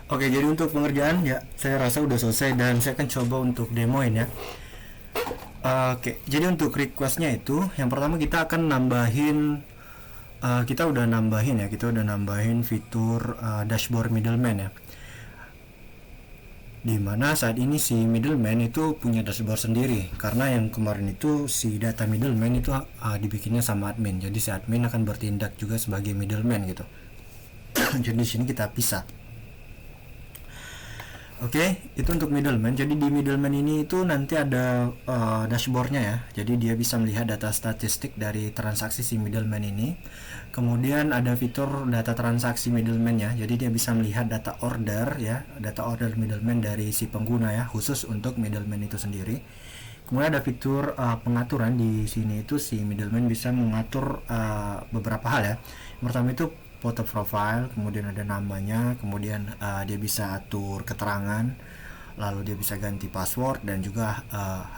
Oke, jadi untuk pengerjaan ya saya rasa udah selesai dan saya akan coba untuk demoin ya. Oke, jadi untuk requestnya itu yang pertama kita akan nambahin kita udah nambahin fitur dashboard middleman ya. Dimana saat ini si middleman itu punya dashboard sendiri karena yang kemarin itu si data middleman itu dibikinnya sama admin, jadi si admin akan bertindak juga sebagai middleman gitu. Jadi di sini kita pisah. Oke, itu untuk middleman. Jadi di middleman ini itu nanti ada dashboardnya ya. Jadi dia bisa melihat data statistik dari transaksi si middleman ini. Kemudian ada fitur data transaksi middleman ya. Jadi dia bisa melihat data order ya, data order middleman dari si pengguna ya, khusus untuk middleman itu sendiri. Kemudian ada fitur pengaturan di sini itu si middleman bisa mengatur beberapa hal ya. Yang pertama itu foto profile, kemudian ada namanya, kemudian dia bisa atur keterangan, lalu dia bisa ganti password dan juga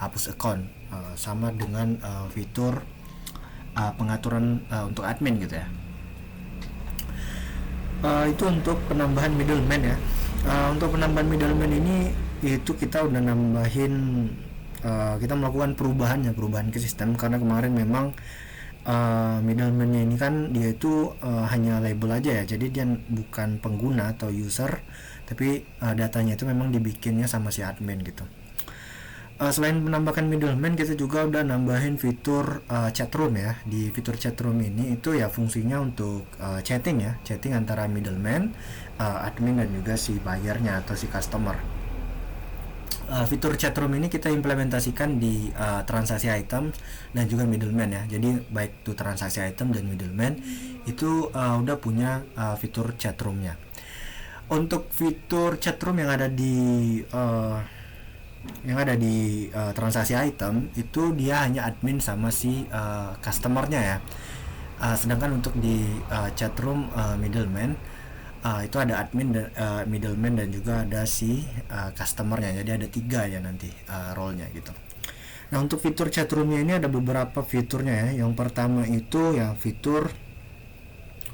hapus account, sama dengan fitur pengaturan untuk admin gitu ya. Itu untuk penambahan middleman ya. Untuk penambahan middleman ini itu kita udah nambahin, kita melakukan perubahan ke sistem karena kemarin memang middleman-nya ini kan dia itu hanya label aja ya, jadi dia bukan pengguna atau user, tapi datanya itu memang dibikinnya sama si admin gitu. Selain menambahkan middleman, kita juga udah nambahin fitur chatroom ya. Di fitur chatroom ini itu ya fungsinya untuk chatting ya, chatting antara middleman, admin dan juga si buyernya atau si customer. Fitur chatroom ini kita implementasikan di transaksi item dan juga middleman ya. Jadi baik itu transaksi item dan middleman itu udah punya fitur chatroomnya. Untuk fitur chatroom yang ada di transaksi item itu dia hanya admin sama si customernya ya. Sedangkan untuk di chatroom middleman itu ada admin, middleman dan juga ada si customernya, jadi ada 3 ya nanti role-nya gitu. Nah untuk fitur chatroomnya ini ada beberapa fiturnya ya. Yang pertama itu ya fitur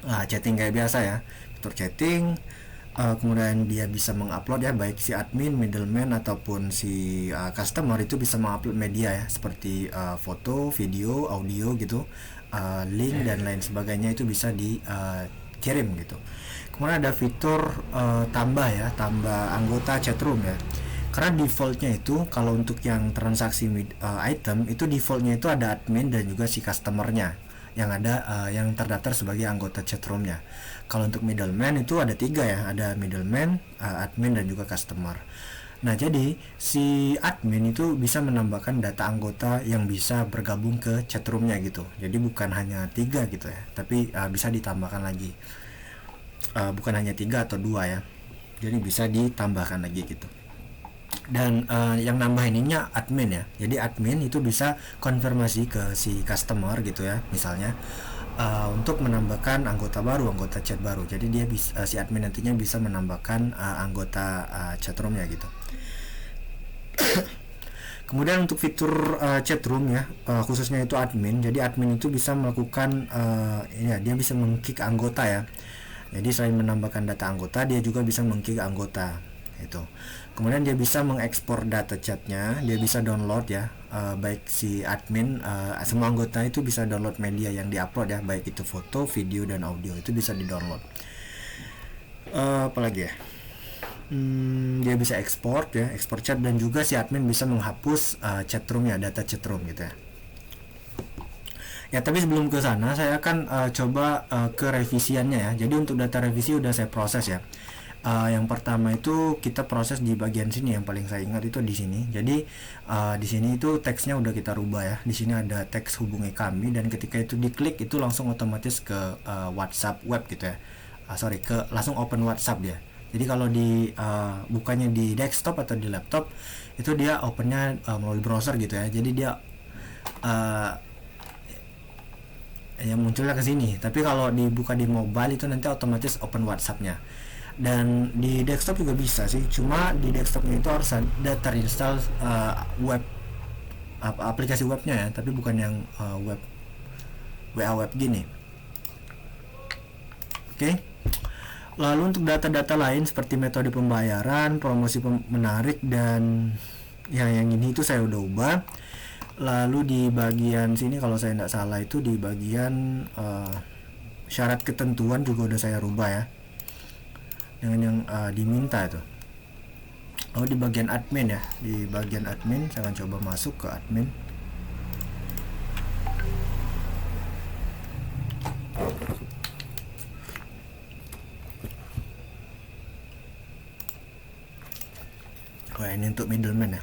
chatting kayak biasa ya, fitur chatting. Kemudian dia bisa mengupload ya, baik si admin, middleman ataupun si customer itu bisa mengupload media ya, seperti foto, video, audio gitu, link dan lain sebagainya itu bisa dikirim gitu. Kemudian ada fitur tambah anggota chatroom ya. Karena defaultnya itu kalau untuk yang transaksi item itu defaultnya itu ada admin dan juga si customernya yang ada yang terdaftar sebagai anggota chatroomnya. Kalau untuk middleman itu ada 3 ya, ada middleman, admin dan juga customer. Nah jadi si admin itu bisa menambahkan data anggota yang bisa bergabung ke chatroomnya gitu. Jadi bukan hanya 3 gitu ya, tapi bisa ditambahkan lagi. Bukan hanya 3 atau 2 ya, jadi bisa ditambahkan lagi gitu. Dan yang nambah ininya admin ya, jadi admin itu bisa konfirmasi ke si customer gitu ya, misalnya untuk menambahkan anggota baru, anggota chat baru. Jadi dia bisa, si admin nantinya bisa menambahkan anggota chatroomnya gitu. Kemudian untuk fitur chatroom ya, khususnya itu admin, jadi admin itu bisa melakukan ya dia bisa meng-kick anggota ya. Jadi selain menambahkan data anggota, dia juga bisa meng-kick anggota itu. Kemudian dia bisa mengekspor data chatnya, dia bisa download ya, baik si admin, semua anggota itu bisa download media yang diupload ya, baik itu foto, video dan audio itu bisa di-download. Apalagi ya, dia bisa ekspor ya, ekspor chat, dan juga si admin bisa menghapus chatroom ya, data chatroom gitu ya. Ya tapi sebelum ke sana saya akan coba ke revisiannya ya. Jadi untuk data revisi udah saya proses ya. Yang pertama itu kita proses di bagian sini, yang paling saya ingat itu di sini. Jadi di sini itu teksnya udah kita rubah ya. Di sini ada teks hubungi kami, dan ketika itu diklik itu langsung otomatis ke WhatsApp web gitu ya. Ke langsung open WhatsApp dia. Jadi kalau di bukanya di desktop atau di laptop itu dia opennya melalui browser gitu ya. Jadi dia yang munculnya ke sini. Tapi kalau dibuka di mobile itu nanti otomatis open WhatsApp-nya. Dan di desktop juga bisa sih, cuma di desktopnya itu harus ada terinstall web aplikasi webnya ya, tapi bukan yang web WA web gini. Oke. Lalu untuk data-data lain seperti metode pembayaran, promosi menarik, dan yang ini itu saya udah ubah. Lalu di bagian sini kalau saya tidak salah itu di bagian syarat ketentuan juga udah saya rubah ya, dengan yang diminta itu. Lalu di bagian admin ya, di bagian admin saya akan coba masuk ke admin. Wah, ini untuk middleman ya.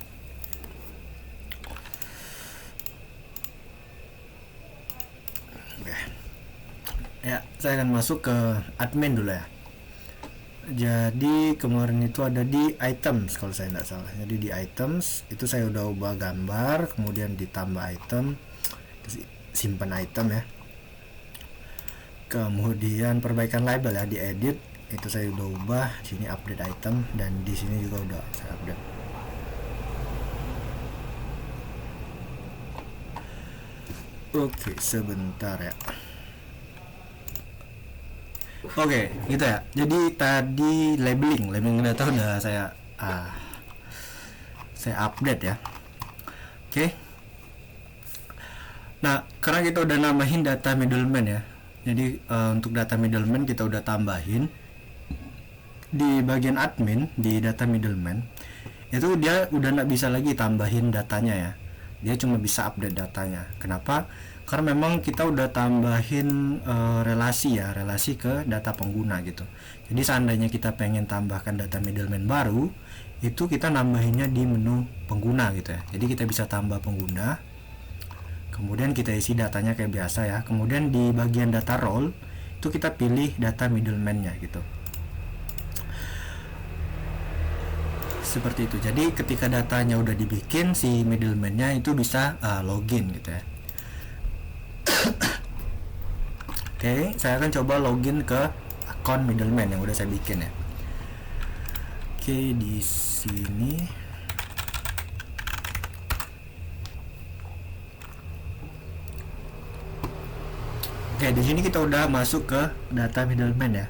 Oke. Ya, saya akan masuk ke admin dulu ya. Jadi kemarin itu ada di items kalau saya tidak salah. Jadi di items itu saya udah ubah gambar, kemudian ditambah item, simpan item ya. Kemudian perbaikan label ya, di edit itu saya udah ubah, sini update item, dan di sini juga udah saya update. Oke, sebentar ya. Oke, gitu ya. Jadi tadi labeling data udah saya update ya. Oke. Nah, karena kita udah nambahin data middleman ya. Jadi untuk data middleman kita udah tambahin di bagian admin, di data middleman itu dia udah nggak bisa lagi tambahin datanya ya, dia cuma bisa update datanya. Kenapa? Karena memang kita udah tambahin relasi ke data pengguna gitu. Jadi seandainya kita pengen tambahkan data middleman baru, itu kita nambahinnya di menu pengguna gitu ya. Jadi kita bisa tambah pengguna, kemudian kita isi datanya kayak biasa ya. Kemudian di bagian data role itu kita pilih data middleman-nya gitu. Seperti itu. Jadi ketika datanya udah dibikin, si middleman-nya itu bisa login gitu ya. Oke, saya akan coba login ke akun middleman yang udah saya bikin ya. Oke, di sini Oke, di sini kita udah masuk ke data middleman ya.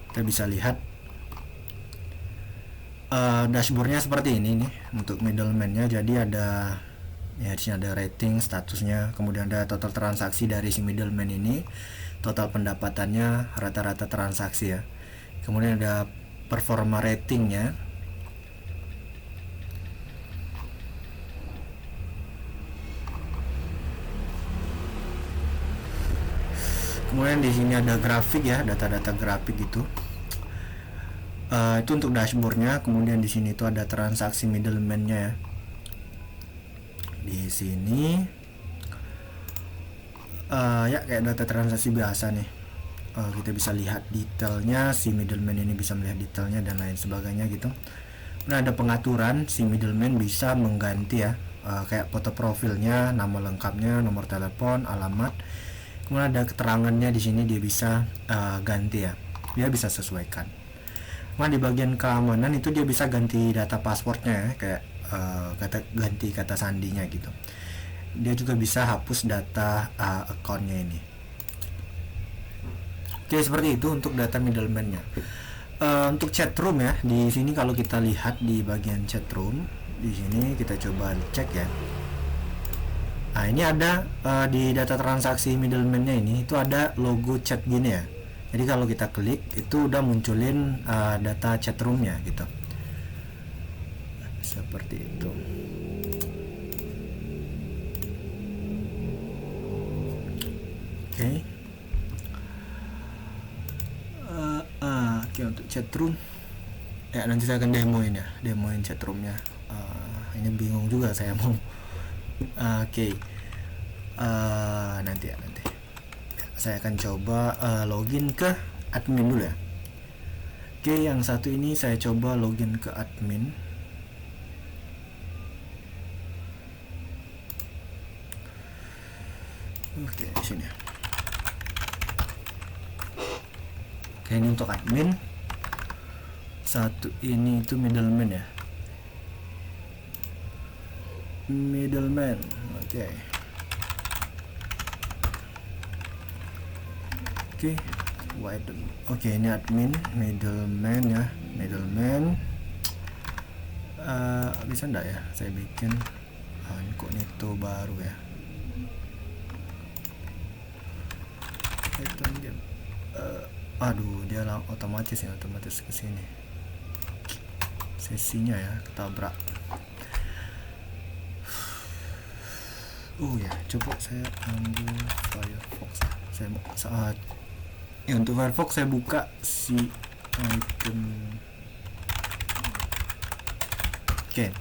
Kita bisa lihat dashboardnya seperti ini nih untuk middleman-nya. Jadi ada ya, di sini ada rating statusnya, kemudian ada total transaksi dari si middleman ini, total pendapatannya, rata-rata transaksi ya. Kemudian ada performa ratingnya. Kemudian di sini ada grafik ya, data-data grafik gitu. Itu untuk dashboardnya. Kemudian di sini itu ada transaksi middleman-nya ya. Di sini ya kayak data transaksi biasa nih. Kita bisa lihat detailnya, si middleman ini bisa melihat detailnya dan lain sebagainya gitu. Nah, ada pengaturan, si middleman bisa mengganti ya, kayak foto profilnya, nama lengkapnya, nomor telepon, alamat. Kemudian ada keterangannya di sini, dia bisa ganti ya, dia bisa sesuaikan. Nah, di bagian keamanan itu dia bisa ganti data passwordnya ya, kayak ganti kata sandinya gitu. Dia juga bisa hapus data akunnya ini. Oke, seperti itu untuk data middleman-nya. Untuk chatroom ya, di sini kalau kita lihat di bagian chatroom, di sini kita coba cek ya. Nah, ini ada di data transaksi middleman-nya ini itu ada logo chat gini ya. Jadi kalau kita klik itu udah munculin data chatroom-nya gitu. Seperti itu. Oke. Oke, untuk chatroom ya nanti saya akan demoin chatroomnya. Ini bingung juga saya mau. Oke. Nanti saya akan coba login ke admin dulu ya. Oke, yang satu ini saya coba login ke admin. Oke, di sini. Oke, ini untuk admin. Satu ini itu middleman ya. Middleman. Oke, White. Oke, ini admin, middleman ya, middleman. Bisa enggak ya saya bikin incognito baru ya. Aduh, dia otomatis ya, otomatis ke sini. Sesinya ya, ketabrak. Ya, coba saya ambil Firefox. Saya saat ya, untuk Firefox saya buka si item. Oke,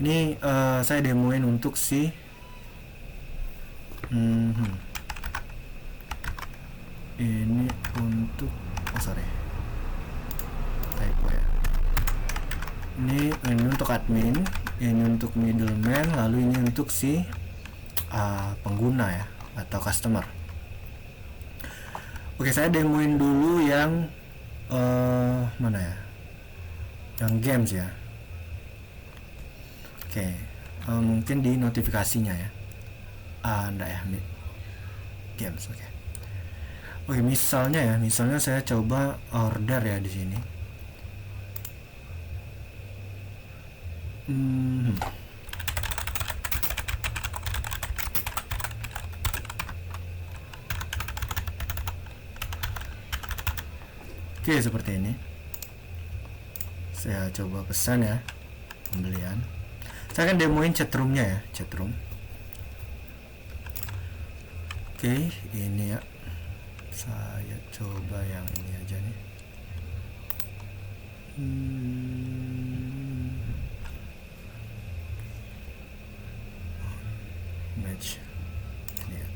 ini saya demoin untuk si ini untuk typo ya. Ini untuk admin, ini untuk middleman, lalu ini untuk si pengguna ya, atau customer. Oke, saya demoin dulu yang mana ya, yang games ya. Oke, mungkin di notifikasinya ya. Enggak ya, games. Oke, misalnya saya coba order ya di sini. Oke, seperti ini. Saya coba pesan ya, pembelian. Saya akan demoin chatroomnya ya, chatroom. Oke, ini ya. Saya coba yang ini aja nih. Match. Ini ya.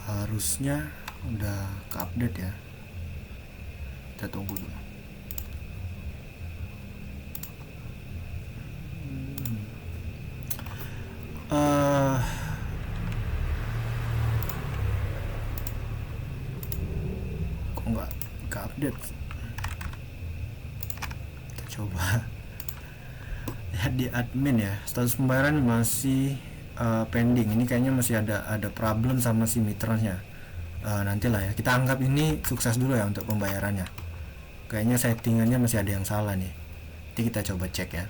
Harusnya udah ke-update ya. Kita tunggu dulu. Kok nggak ke-update? Kita coba lihat di admin ya. Status pembayaran masih pending. Ini kayaknya masih ada problem sama si mitranya. Nantilah ya, kita anggap ini sukses dulu ya untuk pembayarannya. Kayaknya settingannya masih ada yang salah nih. Nanti kita coba cek ya.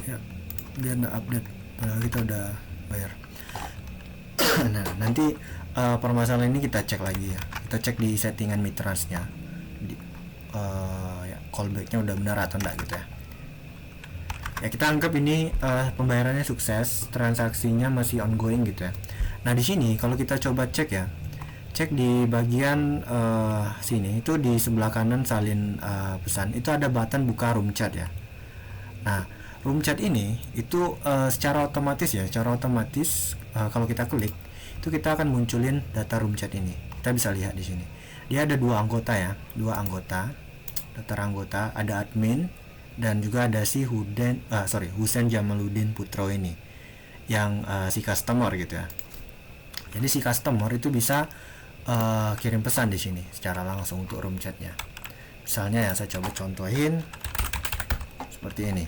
Ya, biar nggak update padahal kita udah bayar. Nah, nanti permasalahan ini kita cek lagi ya. Kita cek di settingan mitrasnya, ya, callbacknya udah benar atau enggak gitu ya. Ya, kita anggap ini pembayarannya sukses, transaksinya masih ongoing gitu ya. Nah, di sini kalau kita coba cek ya, cek di bagian sini itu di sebelah kanan salin pesan itu ada button buka room chat ya. Nah, room chat ini itu secara otomatis kalau kita klik itu kita akan munculin data room chat ini. Kita bisa lihat di sini. Dia ada dua anggota, daftar anggota, ada admin dan juga ada si Husen Jamaluddin Putro ini yang si customer gitu ya. Jadi si customer itu bisa kirim pesan di sini secara langsung untuk room chatnya. Misalnya ya, saya coba contohin seperti ini.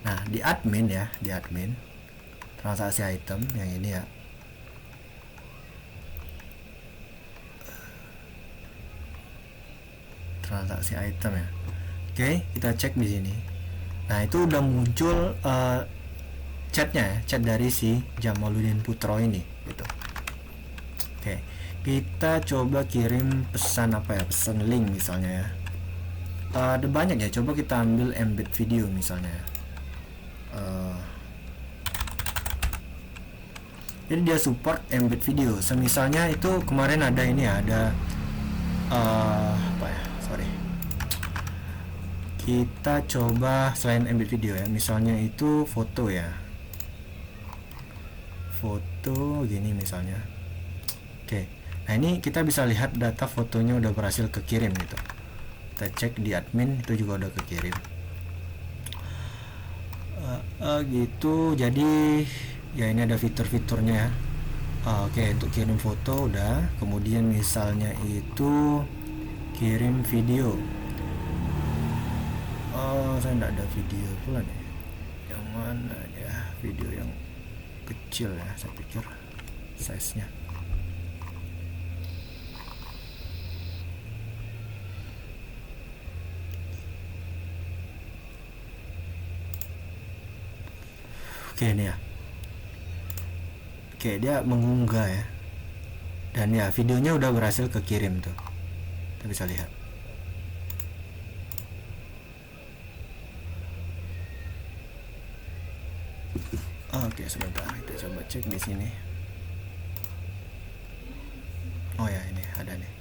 Nah, di admin transaksi item yang ini ya. Transaksi item ya. Oke, kita cek di sini. Nah, itu udah muncul chatnya ya, chat dari si Jamaluddin Putro ini gitu. Oke, kita coba kirim pesan pesan link misalnya ya. Ada banyak ya, coba kita ambil embed video misalnya ya. Jadi dia support embed video. Semisalnya itu kemarin ada ini ya, ada kita coba selain embed video ya, misalnya itu foto ya, foto gini misalnya. Oke, nah ini kita bisa lihat data fotonya udah berhasil kekirim gitu. Kita cek di admin itu juga udah kekirim. Gitu. Jadi ya ini ada fitur-fiturnya ya. Oke, untuk kirim foto udah. Kemudian misalnya itu kirim video. Saya enggak ada video pula nih. Yang mana ya? Video yang kecil ya, saya pikir size-nya. Oke, ini ya. Oke, dia mengunggah ya. Dan ya, videonya udah berhasil kekirim tuh. Kita bisa lihat. Oke, sebentar. Kita coba cek di sini. Oh ya, ini ada nih.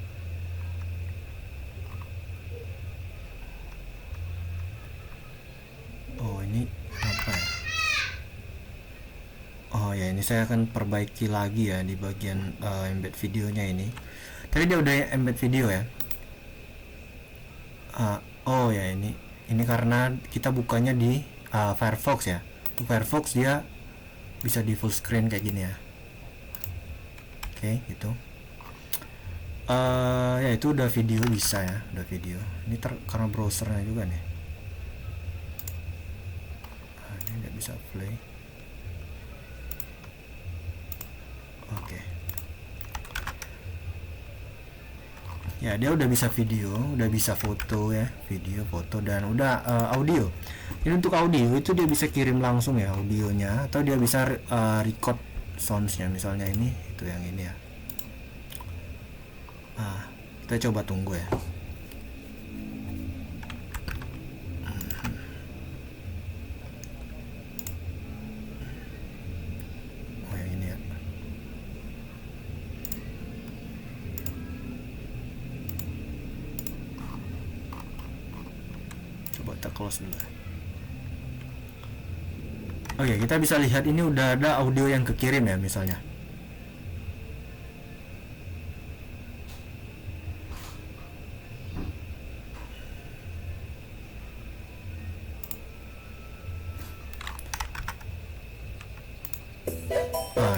Oh, ini apa ya? Oh ya, ini saya akan perbaiki lagi ya di bagian embed videonya ini. Tadi dia udah embed video ya. Oh ya, ini karena kita bukanya di Firefox ya. Untuk Firefox dia bisa di full screen kayak gini ya. Oke, gitu. Ya itu udah video bisa ya, udah video. Ini karena browsernya juga nih. Ini nggak bisa play. Oke. Ya, dia udah bisa video, udah bisa foto ya, video, foto, dan udah audio. Ini untuk audio itu dia bisa kirim langsung ya audionya, atau dia bisa record soundsnya, misalnya ini, itu yang ini ya. Kita coba tunggu ya. Oh yang ini ya. Coba kita close dulu. Oke, kita bisa lihat ini udah ada audio yang kekirim ya misalnya.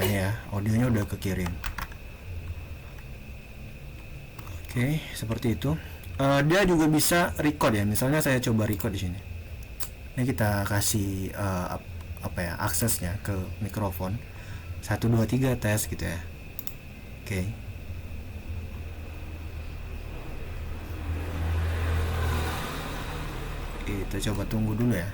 Ini ya, audionya udah kekirim. Oke, seperti itu. Dia juga bisa record ya. Misalnya saya coba record di sini. Ini kita kasih apa ya, aksesnya ke mikrofon 1 2 3 tes gitu ya. Oke. Kita coba tunggu dulu ya.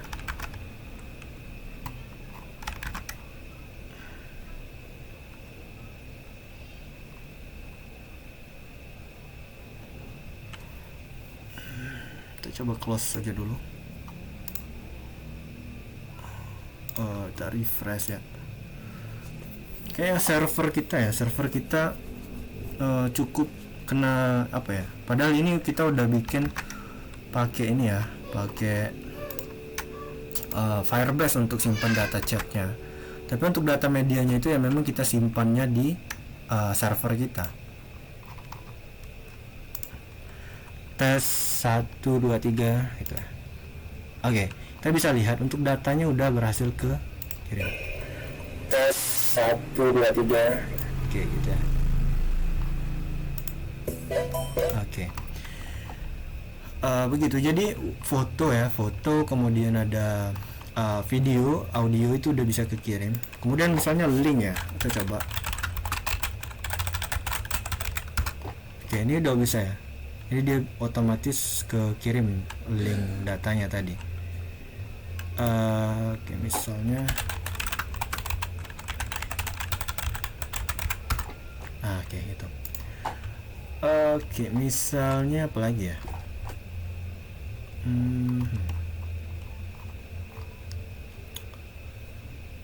Kita coba close saja dulu. Kita refresh ya. Kayak server kita cukup kena apa ya, padahal ini kita udah bikin pakai ini ya, pakai Firebase untuk simpan data chatnya, tapi untuk data medianya itu ya memang kita simpannya di server kita. Tes 1 2 3 gitu ya. Oke, kita bisa lihat untuk datanya udah berhasil ke kirim. Tes 1 2 3. Oke, gitu ya. Oke. Begitu. Jadi foto ya, foto, kemudian ada video, audio itu udah bisa kekirim. Kemudian misalnya link ya, kita coba. Oke, ini udah bisa ya. Jadi dia otomatis kekirim link datanya tadi. Oke, misalnya oke gitu. Oke, misalnya apa lagi ya?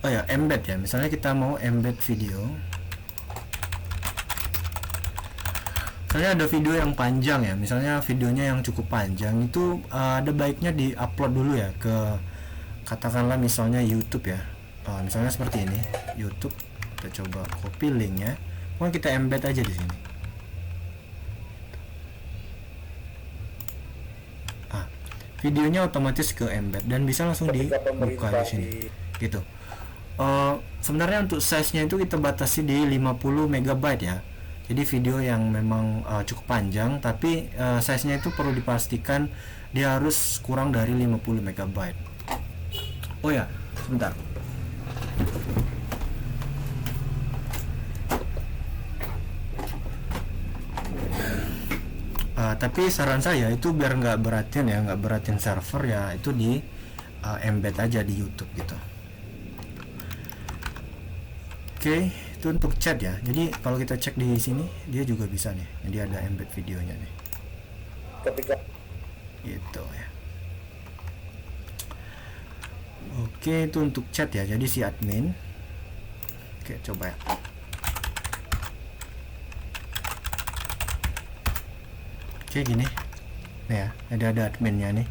Oh ya, embed ya. Misalnya kita mau embed video. Misalnya ada video yang panjang ya. Misalnya videonya yang cukup panjang itu ada baiknya di-upload dulu ya ke, katakanlah misalnya YouTube ya. Misalnya seperti ini, YouTube. Kita coba copy linknya, kemudian kita embed aja di sini. Videonya otomatis ke embed dan bisa langsung dibuka di sini gitu. Sebenarnya untuk size-nya itu kita batasi di 50 MB ya. Jadi video yang memang cukup panjang, tapi size-nya itu perlu dipastikan dia harus kurang dari 50 MB. Oh ya, sebentar. Tapi saran saya itu biar nggak beratin server ya, itu di embed aja di YouTube gitu. Oke, itu untuk chat ya. Jadi kalau kita cek di sini dia juga bisa nih. Jadi ada embed videonya nih. Ketika Gitu ya. Oke, itu untuk chat ya. Jadi si admin. Oke, coba ya. Oke, gini. Nih ya, ada adminnya nih.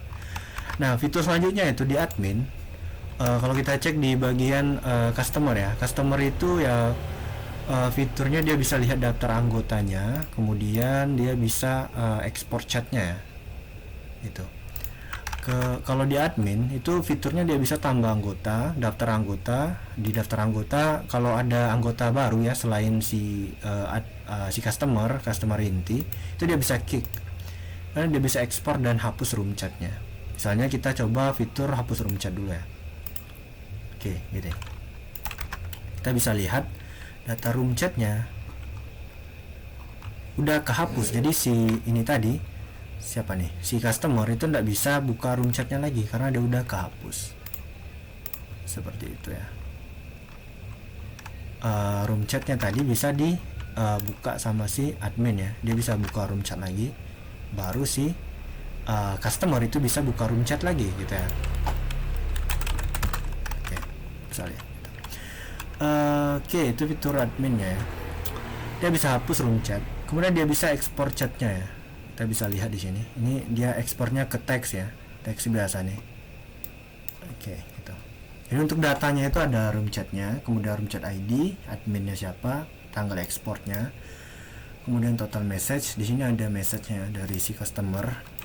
Nah, fitur selanjutnya itu di admin. Kalau kita cek di bagian customer ya, customer itu ya fiturnya dia bisa lihat daftar anggotanya, kemudian dia bisa ekspor chatnya ya, gitu. Kalau di admin itu fiturnya dia bisa tambah anggota, daftar anggota. Di daftar anggota kalau ada anggota baru ya selain si customer inti, itu dia bisa kick. Karena dia bisa ekspor dan hapus room chatnya. Misalnya kita coba fitur hapus room chat dulu ya. Oke, gitu ya. Kita bisa lihat data room chatnya udah kehapus. Jadi si ini tadi siapa nih, si customer itu nggak bisa buka room chatnya lagi karena dia udah kehapus. Seperti itu ya. Room chatnya tadi bisa dibuka sama si admin ya. Dia bisa buka room chat lagi, baru si customer itu bisa buka room chat lagi gitu ya. Oke, bisa lihat. Oke, itu fitur adminnya ya. Dia bisa hapus room chat, kemudian dia bisa ekspor chatnya ya. Kita bisa lihat di sini. Ini dia ekspornya ke teks ya, teks biasa nih. Oke, gitu. Jadi untuk datanya itu ada room chatnya, kemudian room chat ID, adminnya siapa, tanggal ekspornya, kemudian total message. Di sini ada message-nya dari si customer.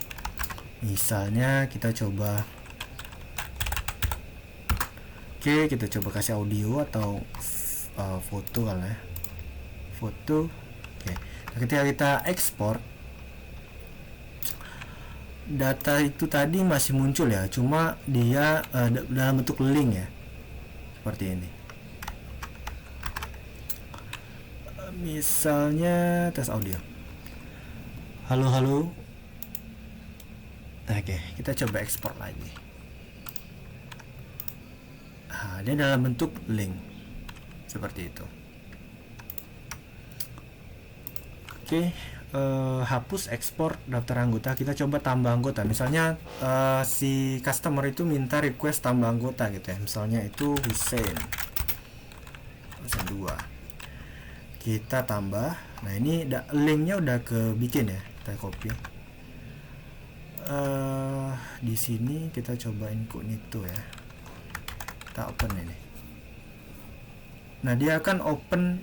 Misalnya kita coba, oke, kita coba kasih audio atau foto kali ya, foto. Oke, ketika kita ekspor, data itu tadi masih muncul ya, cuma dia dalam bentuk link ya, seperti ini. Misalnya tes audio, halo. Oke, kita coba ekspor lagi. Dia dalam bentuk link seperti itu. Oke, hapus ekspor daftar anggota. Kita coba tambah anggota. Misalnya si customer itu minta request tambah anggota gitu ya. Misalnya itu Hussein 2. Kita tambah. Nah, ini linknya udah kebikin ya. Kita copy. Di sini kita coba incognito ya. Kita open ini. Nah, dia akan open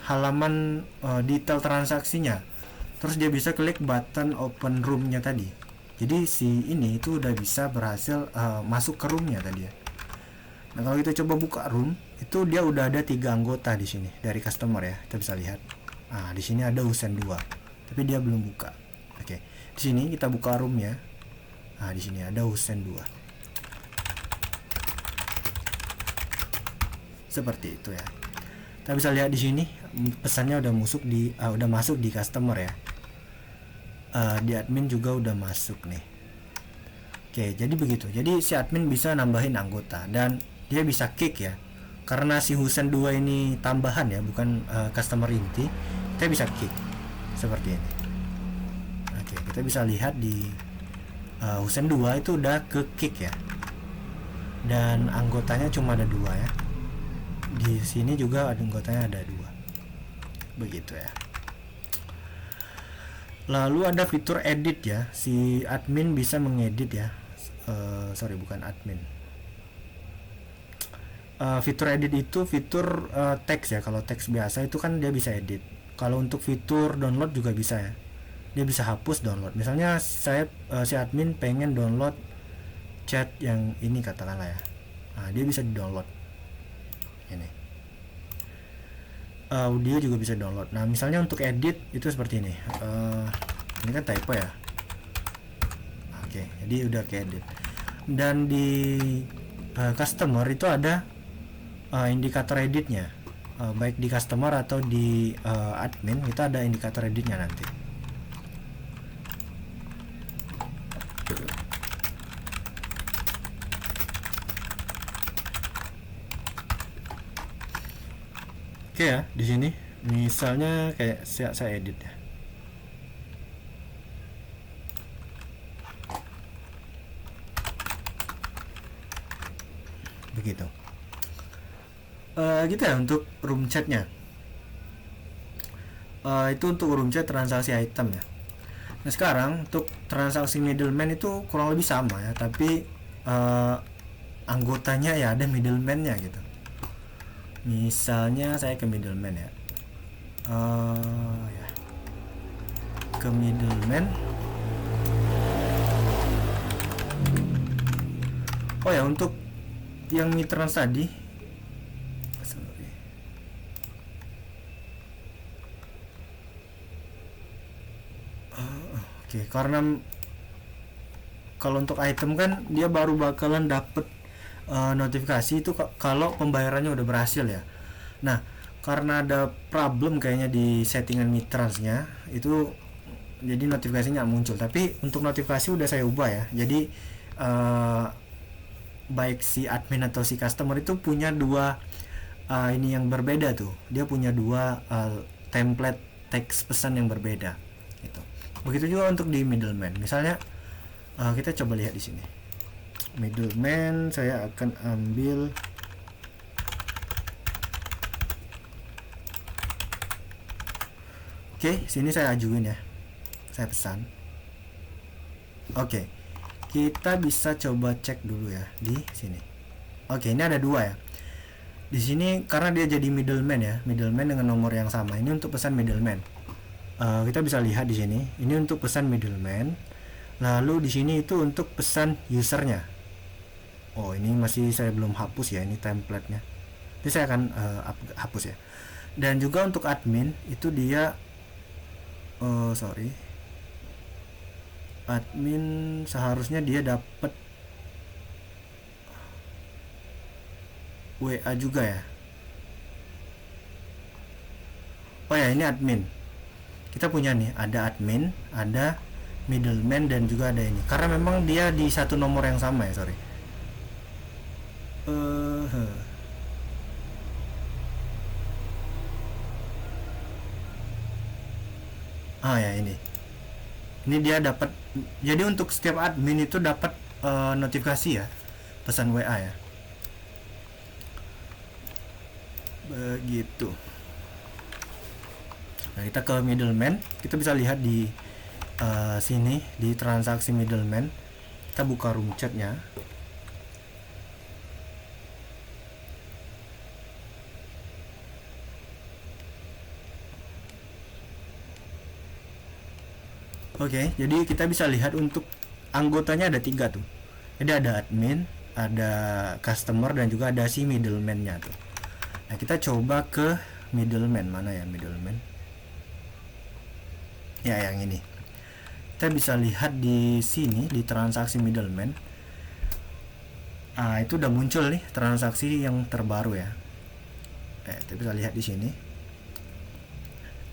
halaman detail transaksinya. Terus dia bisa klik button open room-nya tadi. Jadi si ini itu udah bisa berhasil masuk ke room-nya tadi ya. Nah, kalau kita coba buka room, itu dia udah ada 3 anggota di sini dari customer ya. Kita bisa lihat. Nah, di sini ada Hussein 2, tapi dia belum buka. Oke. Di sini kita buka room-nya. Nah, di sini ada Hussein 2. Seperti itu ya. Kita bisa lihat di sini pesannya udah masuk di customer ya. Di admin juga udah masuk nih. Oke, jadi begitu. Jadi si admin bisa nambahin anggota dan dia bisa kick ya. Karena si Hussein 2 ini tambahan ya, bukan customer inti, kita bisa kick seperti ini. Oke, kita bisa lihat di Hussein 2 itu udah ke kick ya. Dan anggotanya cuma ada 2 ya. Di sini juga ada anggotanya ada 2. Begitu ya. Lalu ada fitur edit ya. Si admin bisa mengedit ya. Bukan admin. Fitur edit itu fitur teks ya. Kalau teks biasa itu kan dia bisa edit. Kalau untuk fitur download juga bisa ya. Dia bisa hapus download. Misalnya saya si admin pengen download chat yang ini katakanlah ya. Nah, dia bisa di download. Ini. Audio juga bisa download. Nah, misalnya untuk edit itu seperti ini. Ini kan typo ya. Oke, jadi udah ke edit. Dan di customer itu ada indikator editnya. Baik di customer atau di admin itu ada indikator editnya nanti. Oke ya, di sini misalnya kayak saya edit ya. Begitu. Gitu ya untuk room chatnya. Itu untuk room chat transaksi item ya. Nah sekarang untuk transaksi middleman itu kurang lebih sama ya, tapi anggotanya ya ada middleman-nya gitu. Misalnya saya ke middleman ya, ya ke middleman. Oh ya untuk yang mitrans tadi, oke, karena kalau untuk item kan dia baru bakalan dapet notifikasi itu kalau pembayarannya udah berhasil ya. Nah karena ada problem kayaknya di settingan mitransnya itu, jadi notifikasinya muncul. Tapi untuk notifikasi udah saya ubah ya. Jadi baik si admin atau si customer itu punya dua ini yang berbeda tuh. Dia punya dua template teks pesan yang berbeda. Gitu. Begitu juga untuk di middleman. Misalnya kita coba lihat di sini. Middleman saya akan ambil sini saya ajuin ya. Saya pesan. Kita bisa coba cek dulu ya di sini. Ini ada dua ya. Di sini karena dia jadi middleman ya, middleman dengan nomor yang sama. Ini untuk pesan middleman. Kita bisa lihat di sini. Ini untuk pesan middleman. Lalu di sini itu untuk pesan usernya. Oh ini masih saya belum hapus ya, ini template-nya. Jadi saya akan hapus ya. Dan juga untuk admin itu dia admin seharusnya dia dapat WA juga ya. Oh ya ini admin. Kita punya nih, ada admin, ada middleman dan juga ada ini. Karena memang dia di satu nomor yang sama ya, sorry. Ya ini dia dapat. Jadi untuk setiap admin itu dapat notifikasi ya, pesan WA ya. Begitu. Nah kita ke middleman, kita bisa lihat di sini di transaksi middleman. Kita buka room chatnya. Jadi kita bisa lihat untuk anggotanya ada 3 tuh. Jadi ada admin, ada customer, dan juga ada si middleman-nya tuh. Nah kita coba ke middleman. Mana ya middleman? Ya yang ini. Kita bisa lihat di sini di transaksi middleman. Itu udah muncul nih transaksi yang terbaru ya. Kita bisa lihat di sini.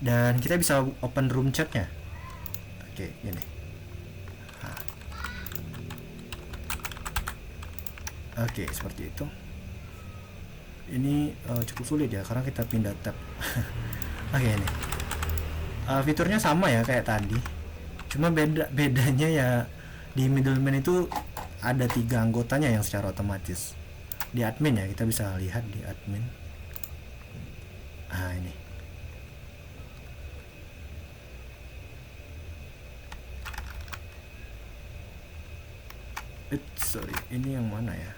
Dan kita bisa open room chatnya. Gini. Seperti itu. Ini cukup sulit ya karena kita pindah tab. Ini. Fiturnya sama ya kayak tadi. Cuma bedanya ya di middleman itu ada 3 anggotanya yang secara otomatis. Di admin ya kita bisa lihat di admin. Ini. Ini yang mana ya?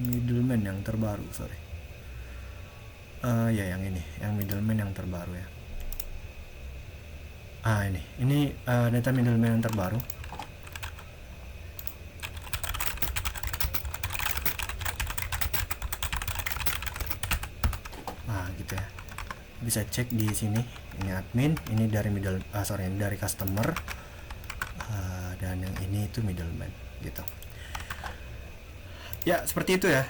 middleman yang terbaru, sorry. Ya yang ini, yang middleman yang terbaru ya. Ini data middleman yang terbaru. Gitu ya. Bisa cek di sini. Ini admin, ini dari ini dari customer, dan yang ini itu middleman gitu. Ya seperti itu ya.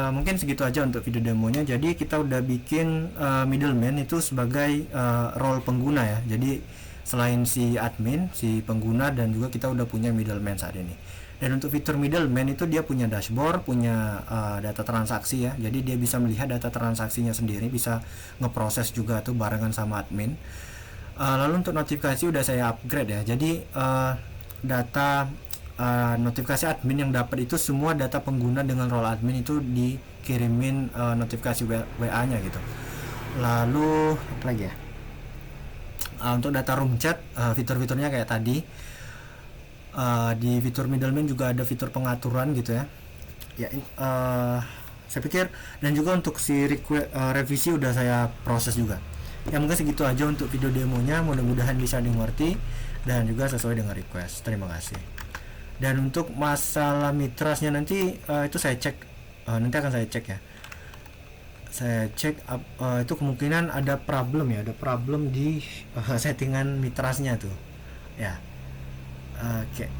Mungkin segitu aja untuk video demonya. Jadi kita udah bikin middleman itu sebagai role pengguna ya. Jadi selain si admin, si pengguna, dan juga kita udah punya middleman saat ini. Dan untuk fitur middleman itu dia punya dashboard, punya data transaksi ya. Jadi dia bisa melihat data transaksinya sendiri, bisa ngeproses juga tuh barengan sama admin. Lalu untuk notifikasi udah saya upgrade ya. Jadi data notifikasi admin yang dapat itu semua data pengguna dengan role admin itu dikirimin notifikasi WA nya gitu. Lalu apa lagi ya, untuk data room chat, fitur-fiturnya kayak tadi. Di fitur middleman juga ada fitur pengaturan gitu ya. Saya pikir, dan juga untuk si revisi udah saya proses juga ya. Mungkin segitu aja untuk video demonya, mudah-mudahan bisa dimengerti dan juga sesuai dengan request. Terima kasih. Dan untuk masalah mitrasnya nanti itu saya cek, nanti akan saya cek ya. Saya cek itu kemungkinan ada problem ya, ada problem di settingan mitrasnya tuh ya. Oke.